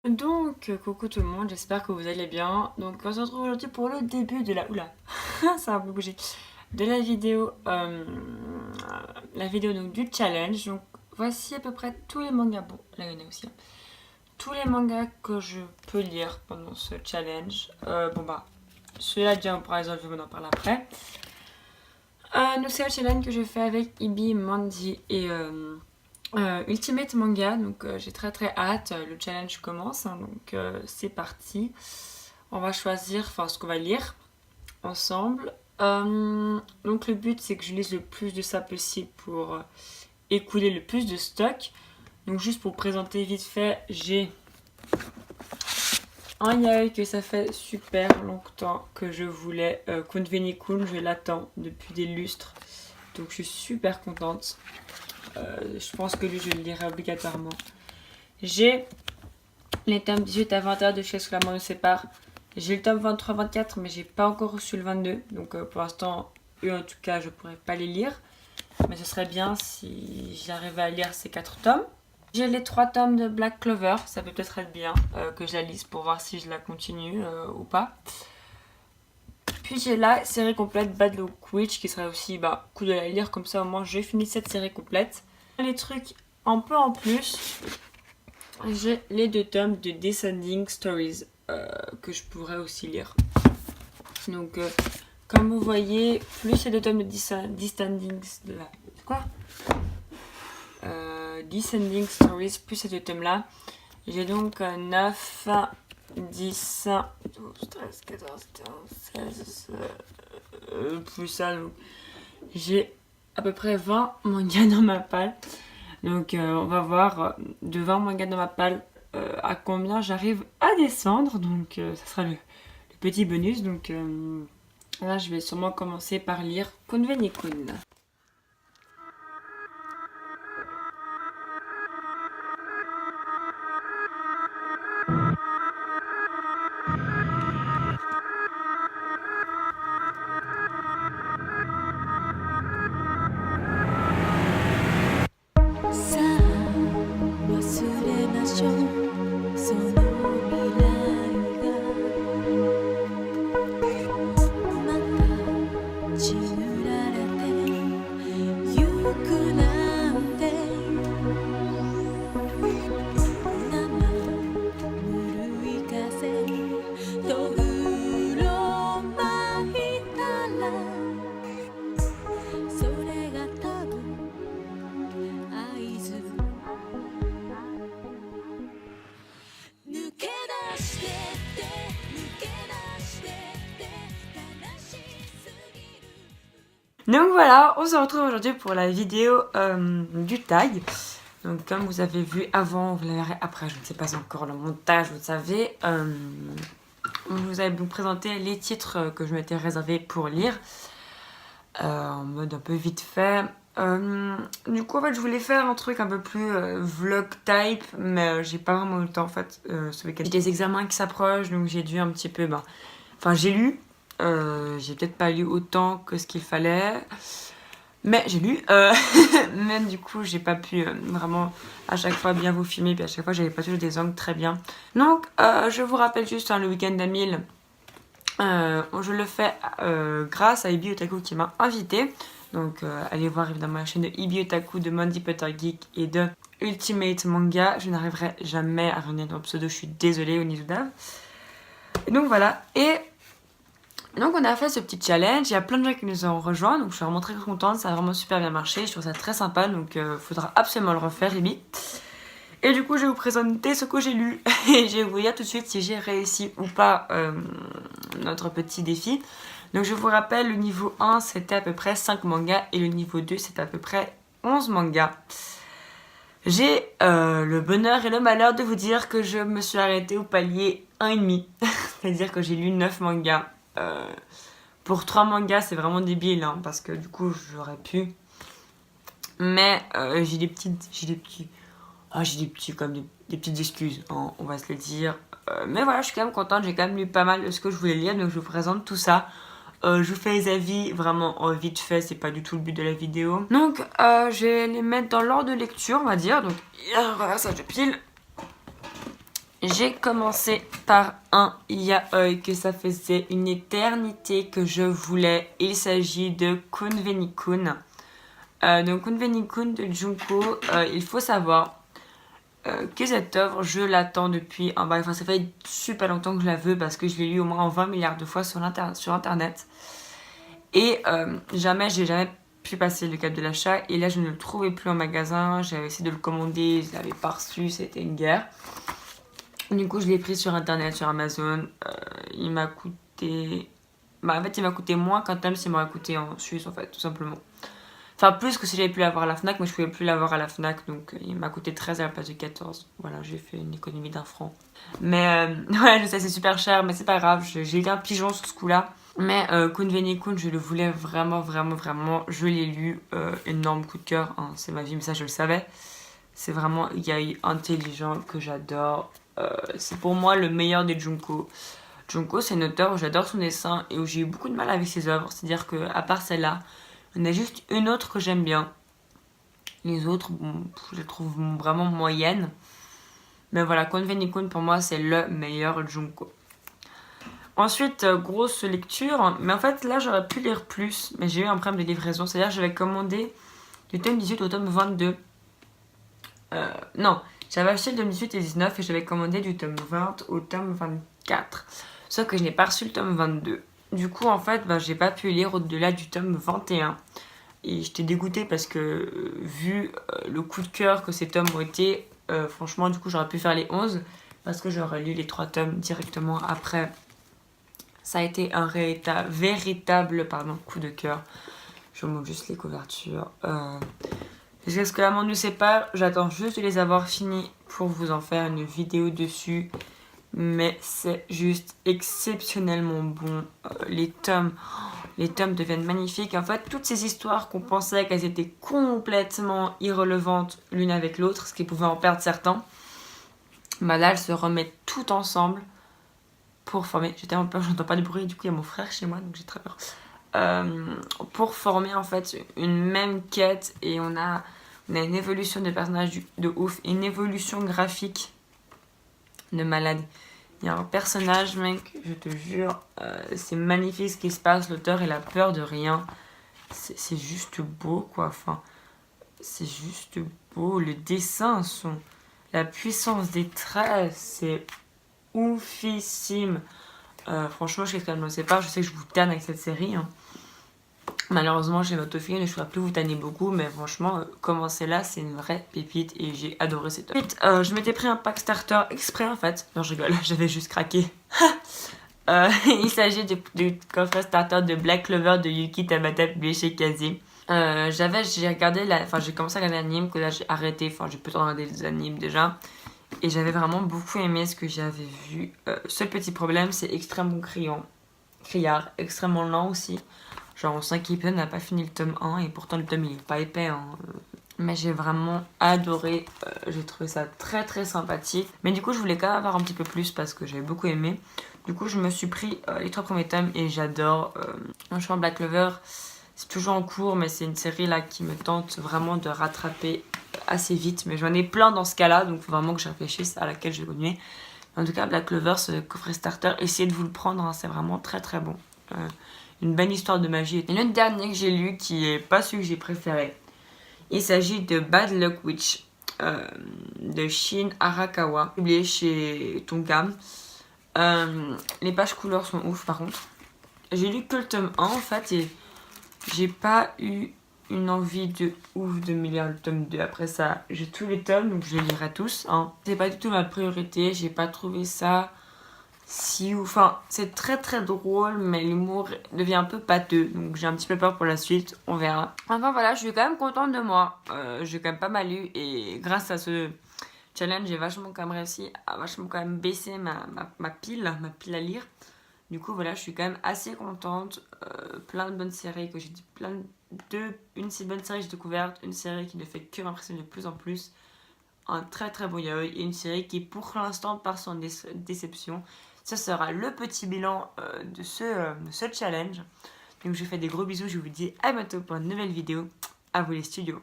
Donc, coucou tout le monde, j'espère que vous allez bien. Donc, on se retrouve aujourd'hui pour le début de la... Oula, ça a un peu bougé. De la vidéo donc, du challenge. Donc, voici à peu près tous les mangas. Bon, là, il y en a aussi. Tous les mangas que je peux lire pendant ce challenge. Celui-là, déjà, par exemple, je vais vous en parler après. Donc, c'est le challenge que je fais avec Ibi, Mandy et... Ultimate Manga, donc j'ai très très hâte, le challenge commence, hein, donc c'est parti. On va choisir ce qu'on va lire ensemble. Donc le but c'est que je lise le plus de ça possible pour écouler le plus de stock. Donc juste pour présenter vite fait, j'ai un yaoi que ça fait super longtemps que je voulais, Kunveni-kun, je l'attends depuis des lustres, donc je suis super contente. Je pense que lui, je le lirai obligatoirement. J'ai les tomes 18 à 21 de Chez Sous-la-Mort nous sépare. J'ai le tome 23-24, mais j'ai pas encore reçu le 22. Donc pour l'instant, eux en tout cas, je pourrais pas les lire. Mais ce serait bien si j'arrivais à lire ces 4 tomes. J'ai les 3 tomes de Black Clover. Ça peut peut-être être bien que je la lise pour voir si je la continue ou pas. Puis j'ai la série complète Bad Luck Witch qui serait aussi cool de la lire, comme ça au moins j'ai fini cette série complète. Les trucs un peu en plus, j'ai les 2 tomes de Descending Stories que je pourrais aussi lire. Donc comme vous voyez, plus les 2 tomes de Descending Stories, plus ces 2 tomes là, j'ai donc 9, 10, 12, 13, 14, 15, 16, plus ça, donc j'ai à peu près 20 mangas dans ma palle. Donc on va voir de 20 mangas dans ma palle à combien j'arrive à descendre. Donc ça sera le petit bonus. Donc là je vais sûrement commencer par lire Kunveni-kun. Donc voilà, on se retrouve aujourd'hui pour la vidéo du tag. Donc comme vous avez vu avant, vous la verrez après, je ne sais pas encore le montage, vous savez. Vous allez vous présenter les titres que je m'étais réservés pour lire. En mode un peu vite fait. Du coup en fait je voulais faire un truc un peu plus vlog type, mais j'ai pas vraiment eu le temps en fait ce week-end. J'ai des examens qui s'approchent, donc j'ai dû un petit peu, j'ai lu. J'ai peut-être pas lu autant que ce qu'il fallait, mais j'ai lu. Mais du coup, j'ai pas pu vraiment à chaque fois bien vous filmer, puis à chaque fois, j'avais pas toujours des angles très bien. Donc, je vous rappelle juste le week-end d'Amil, je le fais grâce à Ibi Otaku qui m'a invité. Donc, allez voir évidemment la chaîne de Ibi Otaku, de Mandy Potter Geek et de Ultimate Manga. Je n'arriverai jamais à revenir dans le pseudo, je suis désolée, Onizuda. Et donc voilà, donc on a fait ce petit challenge, il y a plein de gens qui nous ont rejoints, donc je suis vraiment très contente, ça a vraiment super bien marché, je trouve ça très sympa, donc il faudra absolument le refaire, Ibi. Et du coup je vais vous présenter ce que j'ai lu, et je vais vous dire tout de suite si j'ai réussi ou pas notre petit défi. Donc je vous rappelle, le niveau 1 c'était à peu près 5 mangas, et le niveau 2 c'était à peu près 11 mangas. J'ai le bonheur et le malheur de vous dire que je me suis arrêtée au palier 1,5, c'est-à-dire que j'ai lu 9 mangas. Pour 3 mangas c'est vraiment débile parce que du coup j'aurais pu, mais j'ai des petites excuses, on va se le dire, mais voilà, je suis quand même contente, j'ai quand même lu pas mal de ce que je voulais lire, donc je vous présente tout ça. Je vous fais les avis vraiment vite fait, c'est pas du tout le but de la vidéo. Donc je vais les mettre dans l'ordre de lecture, on va dire. Donc voilà, ça je pile. J'ai commencé par un yaoi que ça faisait une éternité que je voulais. Il s'agit de Kunveni-kun. Donc Kunveni-kun de Junko, il faut savoir que cette œuvre, je l'attends depuis enfin, ça fait super longtemps que je la veux parce que je l'ai lu au moins 20 milliards de fois sur internet. Et j'ai jamais pu passer le cap de l'achat. Et là, je ne le trouvais plus en magasin. J'avais essayé de le commander, je l'avais pas reçu, c'était une guerre. Du coup, je l'ai pris sur internet, sur Amazon. Il m'a coûté. En fait, il m'a coûté moins qu'un thème s'il m'aurait coûté en Suisse, en fait, tout simplement. Enfin, plus que si j'avais pu l'avoir à la Fnac, mais je pouvais plus l'avoir à la Fnac, donc il m'a coûté 13 à la place de 14. Voilà, j'ai fait une économie d'un franc. Mais ouais, je sais, c'est super cher, mais c'est pas grave, j'ai eu un pigeon sur ce coup-là. Mais Kunveni-kun, je le voulais vraiment, vraiment, vraiment. Je l'ai lu, énorme coup de cœur, hein, c'est ma vie, mais ça je le savais. C'est vraiment un yaoi intelligent que j'adore. C'est pour moi le meilleur des Junko. Junko, c'est une auteure où j'adore son dessin et où j'ai eu beaucoup de mal avec ses œuvres. C'est-à-dire qu'à part celle-là, il y en a juste une autre que j'aime bien. Les autres, bon, je les trouve vraiment moyennes. Mais voilà, Kunveni-kun pour moi, c'est le meilleur Junko. Ensuite, grosse lecture. Mais en fait, là, j'aurais pu lire plus. Mais j'ai eu un problème de livraison. C'est-à-dire que j'avais commandé du tome 18 au tome 22. Non, j'avais acheté le tome 18 et 19 et j'avais commandé du tome 20 au tome 24. Sauf que je n'ai pas reçu le tome 22. Du coup, en fait, j'ai pas pu lire au-delà du tome 21. Et j'étais dégoûtée parce que, vu le coup de cœur que ces tomes ont été, franchement, du coup, j'aurais pu faire les 11 parce que j'aurais lu les 3 tomes directement après. Ça a été un véritable coup de cœur. Je vous montre juste les couvertures. Jusqu'à ce que la montre nous sépare, j'attends juste de les avoir finis pour vous en faire une vidéo dessus. Mais c'est juste exceptionnellement bon. Les tomes deviennent magnifiques. En fait, toutes ces histoires qu'on pensait qu'elles étaient complètement irrelevantes l'une avec l'autre, ce qui pouvait en perdre certains, là, elles se remettent toutes ensemble pour former. J'ai tellement peur, j'entends pas de bruit, du coup, il y a mon frère chez moi, donc j'ai très peur. Pour former en fait une même quête et on a une évolution de personnages de ouf, une évolution graphique de malade. Il y a un personnage, mec, je te jure, c'est magnifique ce qui se passe. L'auteur, il a peur de rien. C'est juste beau, quoi. Enfin, c'est juste beau. Le dessin, la puissance des traits, c'est oufissime. Franchement, je sais que je ne sais pas. Je sais que je vous tanne avec cette série. Hein. Malheureusement, j'ai l'autofilm et je ne pourrais plus vous tanner beaucoup, mais franchement, commencer là, c'est une vraie pépite et j'ai adoré cette œuvre. Ensuite, je m'étais pris un pack starter exprès en fait. Non, je rigole, j'avais juste craqué. Il s'agit du coffret starter de Black Clover de Yuki Tabata publié chez Kazi. J'ai commencé à regarder l'anime, que là j'ai arrêté, enfin j'ai plutôt regardé des animes déjà. Et j'avais vraiment beaucoup aimé ce que j'avais vu. Seul petit problème, c'est extrêmement criard, extrêmement lent aussi. Genre en 5 épisodes, on n'a pas fini le tome 1 et pourtant le tome il est pas épais. Hein. Mais j'ai vraiment adoré, j'ai trouvé ça très très sympathique. Mais du coup je voulais quand même avoir un petit peu plus parce que j'avais beaucoup aimé. Du coup je me suis pris les 3 premiers tomes et j'adore. Franchement Black Clover, c'est toujours en cours mais c'est une série là qui me tente vraiment de rattraper assez vite. Mais j'en ai plein dans ce cas là donc il faut vraiment que je réfléchisse à laquelle je vais continuer. En tout cas Black Clover, ce coffret starter, essayez de vous le prendre, hein, c'est vraiment très très bon. Une belle histoire de magie. Et le dernier que j'ai lu, qui est pas celui que j'ai préféré, il s'agit de Bad Luck Witch de Shin Arakawa, publié chez Tonkam. Les pages couleurs sont ouf par contre. J'ai lu que le tome 1 en fait et j'ai pas eu une envie de ouf de me lire le tome 2. Après ça, j'ai tous les tomes donc je les lirai tous. Hein. C'est pas du tout ma priorité, j'ai pas trouvé ça si ouf. Enfin, c'est très très drôle, mais l'humour devient un peu pâteux. Donc j'ai un petit peu peur pour la suite, on verra. Enfin voilà, je suis quand même contente de moi. J'ai quand même pas mal lu et grâce à ce challenge, j'ai vachement quand même réussi à vachement quand même baisser ma pile à lire. Du coup voilà, je suis quand même assez contente. Plein de bonnes séries que j'ai dit, une si bonne série que j'ai découverte, une série qui ne fait que m'impressionner de plus en plus. Un très très beau yaoi et une série qui pour l'instant par son déception. Ça sera le petit bilan de ce challenge. Donc je vous fais des gros bisous, je vous dis à bientôt pour une nouvelle vidéo. À vous les studios.